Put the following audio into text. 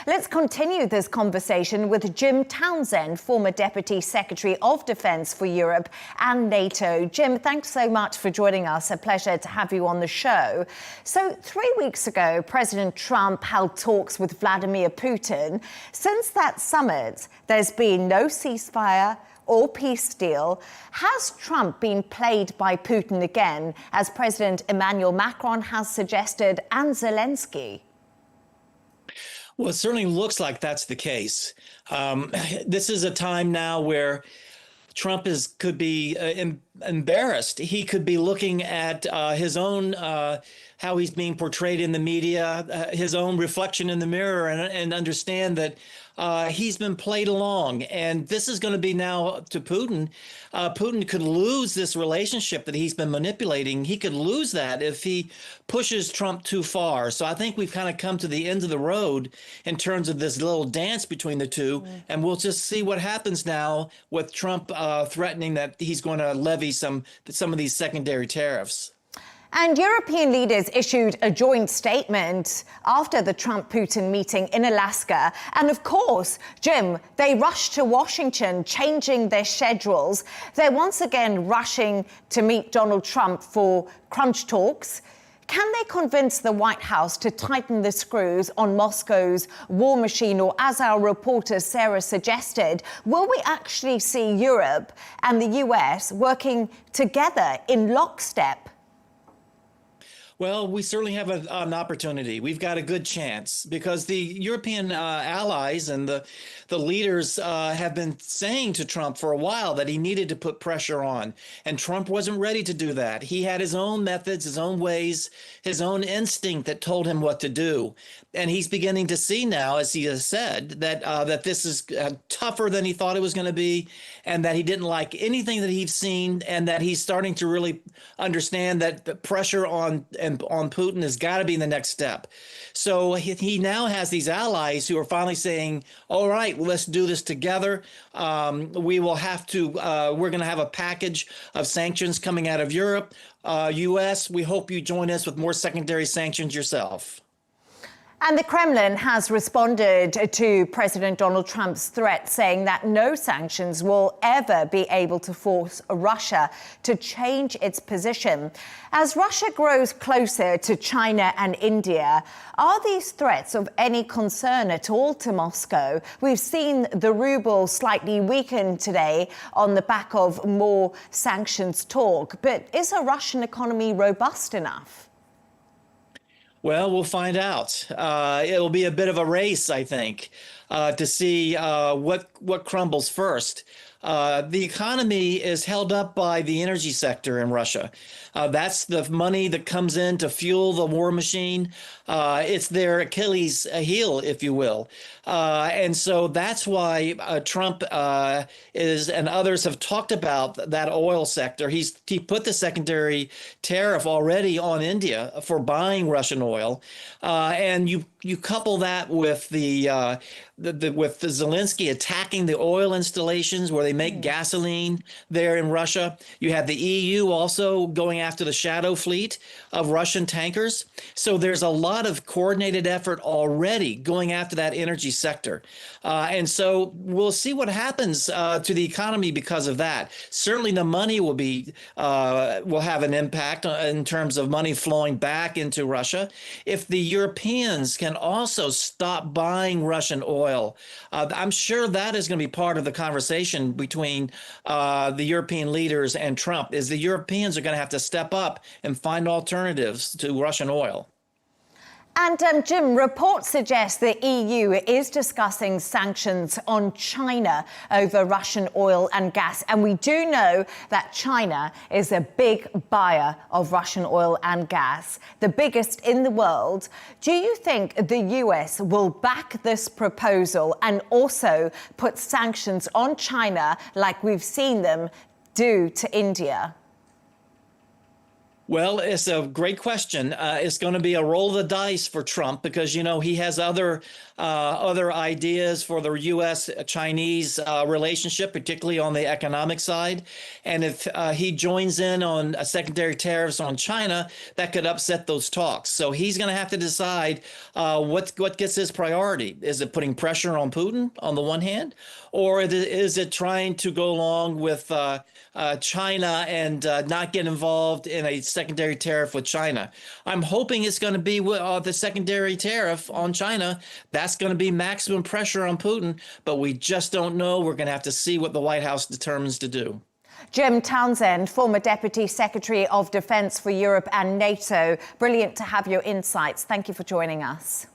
Let's continue this conversation with Jim Townsend, former Deputy Secretary of Defence for Europe and NATO. Jim, thanks so much for joining us. A pleasure to have you on the show. So 3 weeks ago, President Trump held talks with Vladimir Putin. Since that summit, there's been no ceasefire or peace deal. Has Trump been played by Putin again, as President Emmanuel Macron has suggested, and Zelensky? Well, it certainly looks like that's the case. This is a time now where Trump could be embarrassed. He could be looking at his own, how he's being portrayed in the media, his own reflection in the mirror, and understand that he's been played along. And this is going to be now to Putin. Putin could lose this relationship that he's been manipulating. He could lose that if he pushes Trump too far. So I think we've kind of come to the end of the road in terms of this little dance between the two. And we'll just see what happens now with Trump threatening that he's going to levy some of these secondary tariffs. And European leaders issued a joint statement after the Trump-Putin meeting in Alaska. And of course, Jim, they rushed to Washington, changing their schedules. They're once again rushing to meet Donald Trump for crunch talks. Can they convince the White House to tighten the screws on Moscow's war machine? Or, as our reporter Sarah suggested, will we actually see Europe and the US working together in lockstep? Well, we certainly have an opportunity. We've got a good chance because the European allies and the leaders have been saying to Trump for a while that he needed to put pressure on. And Trump wasn't ready to do that. He had his own methods, his own ways, his own instinct that told him what to do. And he's beginning to see now, as he has said, that this is tougher than he thought it was going to be, and that he didn't like anything that he's seen, and that he's starting to really understand that the pressure on Putin has got to be the next step. So he now has these allies who are finally saying, all right, well, let's do this together. We will have to, we're going to have a package of sanctions coming out of Europe. US, we hope you join us with more secondary sanctions yourself. And the Kremlin has responded to President Donald Trump's threat, saying that no sanctions will ever be able to force Russia to change its position. As Russia grows closer to China and India, are these threats of any concern at all to Moscow? We've seen the ruble slightly weaken today on the back of more sanctions talk. But is a Russian economy robust enough? Well, we'll find out. It'll be a bit of a race, I think, to see what crumbles first. The economy is held up by the energy sector in Russia. That's the money that comes in to fuel the war machine. It's their Achilles heel, if you will. And so that's why Trump and others have talked about that oil sector. He put the secondary tariff already on India for buying Russian oil. And you couple that with with the Zelensky attacking the oil installations where they make gasoline there in Russia. You have the EU also going after the shadow fleet of Russian tankers. So there's a lot of coordinated effort already going after that energy sector. And so we'll see what happens to the economy because of that. Certainly the money will have an impact in terms of money flowing back into Russia. If the Europeans can also stop buying Russian oil, I'm sure that is going to be part of the conversation between the European leaders and Trump, is the Europeans are going to have to step up and find alternatives to Russian oil. And Jim, reports suggest the EU is discussing sanctions on China over Russian oil and gas. And we do know that China is a big buyer of Russian oil and gas, the biggest in the world. Do you think the US will back this proposal and also put sanctions on China like we've seen them do to India? Well, it's a great question. It's going to be a roll of the dice for Trump because, he has other ideas for the U.S.-Chinese relationship, particularly on the economic side. And if he joins in on secondary tariffs on China, that could upset those talks. So he's going to have to decide what gets his priority. Is it putting pressure on Putin on the one hand, or is it trying to go along with China and not get involved in a secondary tariff with China? I'm hoping it's going to be the secondary tariff on China. That's going to be maximum pressure on Putin, but we just don't know. We're going to have to see what the White House determines to do. Jim Townsend, former Deputy Secretary of Defense for Europe and NATO. Brilliant to have your insights. Thank you for joining us.